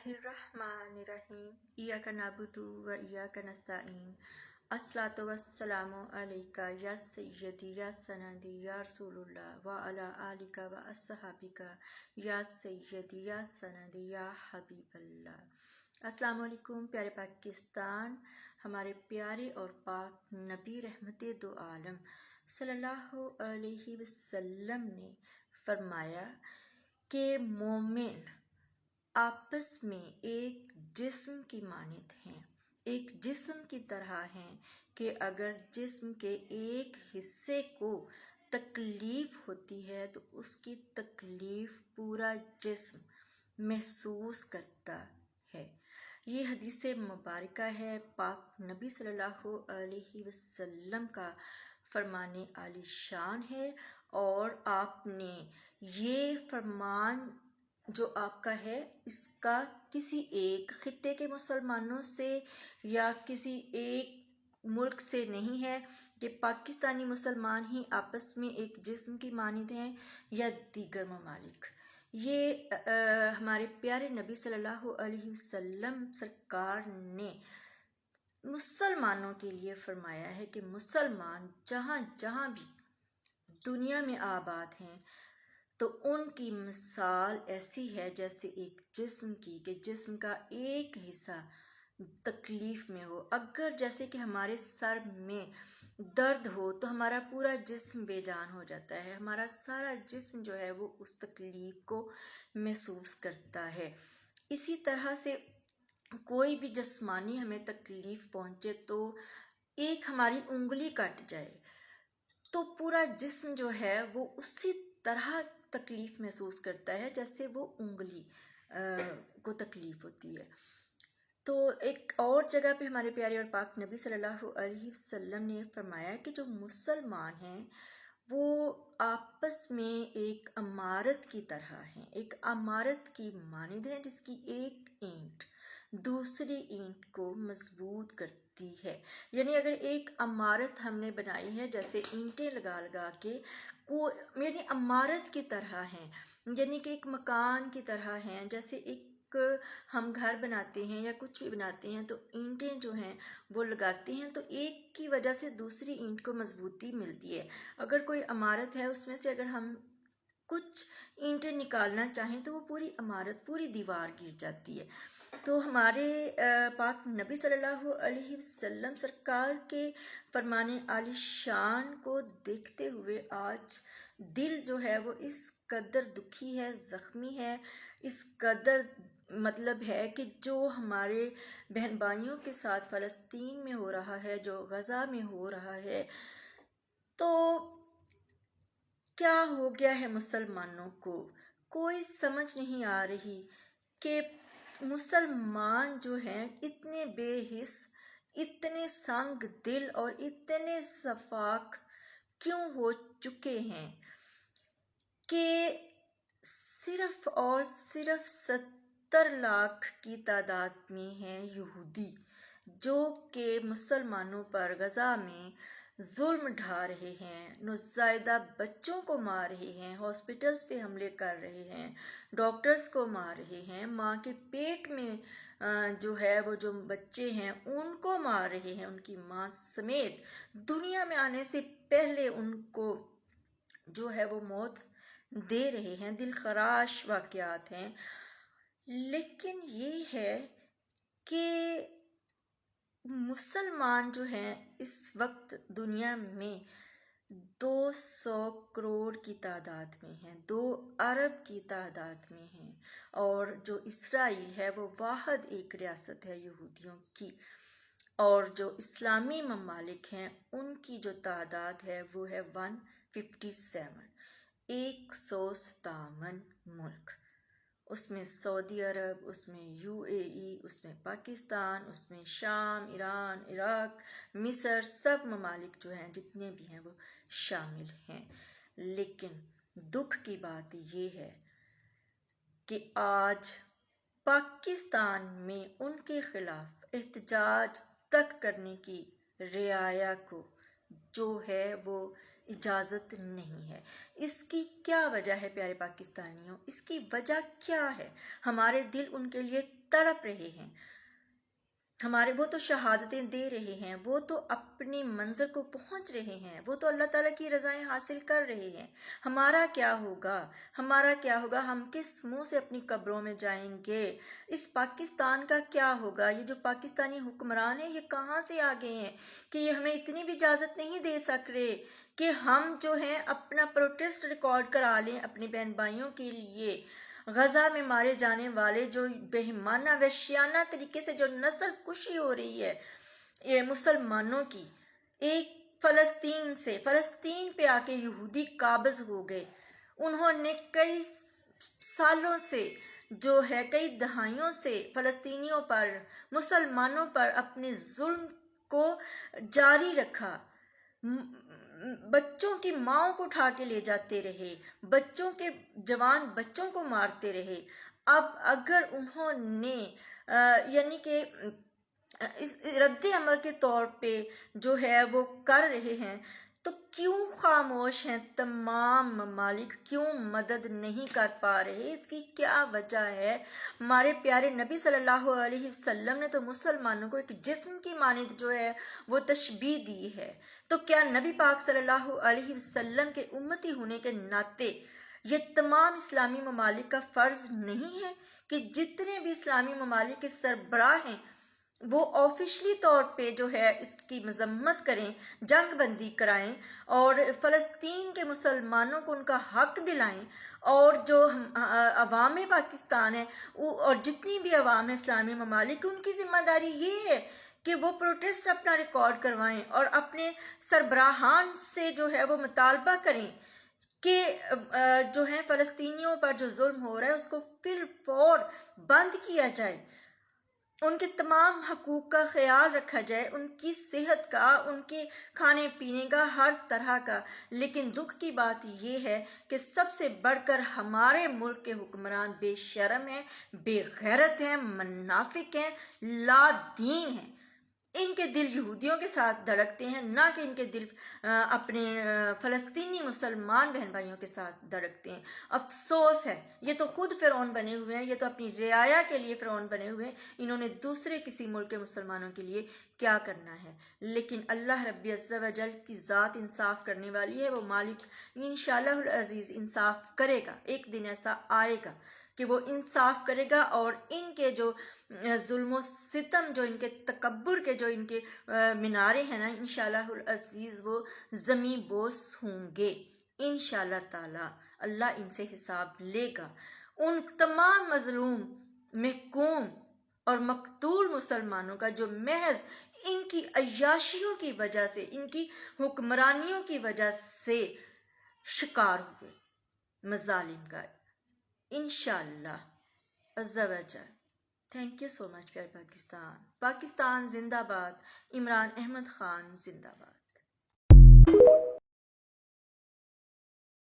बिस्मिल्लाहिर्रहमानिर्रहीम इय्याका नअबुदु व इय्याका नस्तईन अस्सलातु वस्सलामु अलैका या सय्यदी या सनदी या रसूलुल्लाह व अला आलिका व अस्सहाबिका या सय्यदी या सनदी या हबीबल्लाह। अस्सलामु अलैकुम प्यारे पाकिस्तान। हमारे प्यारे और पाक नबी रहमते दो आलम सल्लल्लाहु अलैहि वसल्लम ने फरमाया कि मोमिन आपस में एक जिस्म की मानित हैं, एक जिस्म की तरह हैं कि अगर जिस्म के एक हिस्से को तकलीफ होती है तो उसकी तकलीफ पूरा जिस्म महसूस करता है। ये हदीस मुबारका है, पाक नबी सल्लल्लाहु अलैहि वसल्लम का फरमाने आली शान है। और आपने ये फरमान जो आपका है इसका किसी एक खित्ते के मुसलमानों से या किसी एक मुल्क से नहीं है कि पाकिस्तानी मुसलमान ही आपस में एक जिस्म की मानिद हैं या दीगर ममालिक। ये हमारे प्यारे नबी सल्लल्लाहु अलैहि वसल्लम सरकार ने मुसलमानों के लिए फरमाया है कि मुसलमान जहाँ जहाँ भी दुनिया में आबाद हैं तो उनकी मिसाल ऐसी है जैसे एक जिस्म की, कि जिस्म का एक हिस्सा तकलीफ में हो। अगर जैसे कि हमारे सर में दर्द हो तो हमारा पूरा जिस्म बेजान हो जाता है, हमारा सारा जिस्म जो है वो उस तकलीफ को महसूस करता है। इसी तरह से कोई भी जिस्मानी हमें तकलीफ पहुंचे तो एक हमारी उंगली कट जाए तो पूरा जिस्म जो है वो उसी तरह तकलीफ महसूस करता है जैसे वो उंगली को तकलीफ होती है। तो एक और जगह पे हमारे प्यारे और पाक नबी सल्लल्लाहु अलैहि वसल्लम ने फरमाया कि जो मुसलमान हैं वो आपस में एक इमारत की तरह हैं, एक इमारत की मानिद है जिसकी एक ईंट दूसरी ईंट को मजबूत करती है। यानी अगर एक इमारत हमने बनाई है, जैसे ईंटें लगा लगा के को यानी इमारत की तरह हैं, यानी कि एक मकान की तरह हैं। जैसे एक हम घर बनाते हैं या कुछ भी बनाते हैं तो ईंटें जो हैं वो लगाते हैं तो एक की वजह से दूसरी ईंट को मजबूती मिलती है। अगर कोई इमारत है उसमें से अगर हम कुछ ईंटें निकालना चाहें तो वो पूरी इमारत, पूरी दीवार गिर जाती है। तो हमारे पाक नबी सल्लल्लाहु अलैहि वसल्लम सरकार के फरमाने आली शान को देखते हुए आज दिल जो है वो इस कदर दुखी है, ज़ख्मी है, इस कदर मतलब है कि जो हमारे बहन भाइयों के साथ फ़लस्तीन में हो रहा है, जो गज़ा में हो रहा है, तो क्या हो गया है मुसलमानों को कोई समझ नहीं आ रही कि मुसलमान जो हैं इतने बेहिस, इतने संग दिल और इतने सफाक क्यों हो चुके हैं कि सिर्फ और सिर्फ 70 लाख की तादाद में हैं यहूदी जो कि मुसलमानों पर गज़ा में जुल्म ढा रहे हैं, नौज़ायदा बच्चों को मार रहे हैं, हॉस्पिटल्स पे हमले कर रहे हैं, डॉक्टर्स को मार रहे हैं, माँ के पेट में जो है वो जो बच्चे हैं उनको मार रहे हैं, उनकी माँ समेत दुनिया में आने से पहले उनको जो है वो मौत दे रहे हैं। दिल खराश वाक़यात हैं। लेकिन ये है कि मुसलमान जो हैं इस वक्त दुनिया में 200 करोड़ की तादाद में हैं, 2 अरब की तादाद में हैं। और जो इसराइल है वो वाहिद एक रियासत है यहूदियों की, और जो इस्लामी ममालिक हैं उनकी जो तादाद है वो है 157, 157 मुल्क। उसमें सऊदी अरब, उसमें यूएई, उसमें पाकिस्तान, उसमें शाम, ईरान, इराक, मिस्र, सब ममालिक जो हैं जितने भी हैं वो शामिल हैं। लेकिन दुख की बात ये है कि आज पाकिस्तान में उनके खिलाफ एहतजाज तक करने की रियाया को जो है वो اجازت نہیں ہے۔ اس کی کیا وجہ ہے پیارے پاکستانیوں؟ اس کی وجہ کیا ہے؟ ہمارے دل ان کے لیے تڑپ رہے ہیں، وہ تو شہادتیں دے رہے ہیں، وہ تو اپنی منزل کو پہنچ رہے ہیں، وہ تو اللہ تعالیٰ کی رضائیں حاصل کر رہے ہیں۔ ہمارا کیا ہوگا؟ ہم کس منہ سے اپنی قبروں میں جائیں گے؟ اس پاکستان کا کیا ہوگا؟ یہ جو پاکستانی حکمران ہیں یہ کہاں سے آ گئے ہیں کہ یہ ہمیں اتنی بھی اجازت نہیں دے سک رہے کہ ہم جو ہیں اپنا پروٹیسٹ ریکارڈ کرا لیں اپنے بہن بھائیوں کے لیے۔ غزہ میں مارے جانے والے جو بہیمانہ وحشیانہ طریقے سے جو نسل کشی ہو رہی ہے یہ مسلمانوں کی، ایک فلسطین پہ آ کے یہودی قابض ہو گئے۔ انہوں نے کئی سالوں سے جو ہے کئی دہائیوں سے فلسطینیوں پر، مسلمانوں پر اپنے ظلم کو جاری رکھا، بچوں کی ماؤں کو اٹھا کے لے جاتے رہے، جوان بچوں کو مارتے رہے۔ اب اگر انہوں نے یعنی کہ اس رد عمل کے طور پہ جو ہے وہ کر رہے ہیں تو کیوں خاموش ہیں تمام ممالک؟ کیوں مدد نہیں کر پا رہے؟ اس کی کیا وجہ ہے؟ ہمارے پیارے نبی صلی اللہ علیہ وسلم نے تو مسلمانوں کو ایک جسم کی مانند جو ہے وہ تشبیہ دی ہے، تو کیا نبی پاک صلی اللہ علیہ وسلم کے امتی ہونے کے ناطے یہ تمام اسلامی ممالک کا فرض نہیں ہے کہ جتنے بھی اسلامی ممالک کے سربراہ ہیں وہ آفیشلی طور پہ جو ہے اس کی مذمت کریں، جنگ بندی کرائیں اور فلسطین کے مسلمانوں کو ان کا حق دلائیں، اور جو عوام پاکستان ہے اور جتنی بھی عوام ہے اسلامی ممالک ان کی ذمہ داری یہ ہے کہ وہ پروٹیسٹ اپنا ریکارڈ کروائیں اور اپنے سربراہان سے جو ہے وہ مطالبہ کریں کہ جو ہے فلسطینیوں پر جو ظلم ہو رہا ہے اس کو فی الفور بند کیا جائے، ان کے تمام حقوق کا خیال رکھا جائے، ان کی صحت کا، ان کے کھانے پینے کا، ہر طرح کا۔ لیکن دکھ کی بات یہ ہے کہ سب سے بڑھ کر ہمارے ملک کے حکمران بے شرم ہیں، بے غیرت ہیں، منافق ہیں، لا دین ہیں۔ ان کے دل یہودیوں کے ساتھ دھڑکتے ہیں، نہ کہ ان کے دل اپنے فلسطینی مسلمان بہن بھائیوں کے ساتھ دھڑکتے ہیں۔ افسوس ہے، یہ تو خود فرعون بنے ہوئے ہیں، یہ تو اپنی رعایا کے لیے فرعون بنے ہوئے ہیں، انہوں نے دوسرے کسی ملک کے مسلمانوں کے لیے کیا کرنا ہے؟ لیکن اللہ رب عز و جل کی ذات انصاف کرنے والی ہے، وہ مالک انشاءاللہ العزیز انصاف کرے گا، ایک دن ایسا آئے گا کہ وہ انصاف کرے گا اور ان کے جو ظلم و ستم، جو ان کے تکبر کے جو ان کے مینارے ہیں نا، انشاءاللہ العزیز وہ زمین بوس ہوں گے انشاءاللہ تعالی۔ اللہ ان سے حساب لے گا۔ ان تمام مظلوم، محکوم اور مقتول مسلمانوں کا جو محض ان کی عیاشیوں کی وجہ سے، ان کی حکمرانیوں کی وجہ سے شکار ہوئے مظالم کا، انشاءاللہ عز و جل۔ تھینک یو سو مچ پیارے پاکستان۔ پاکستان زندہ باد، عمران احمد خان زندہ باد۔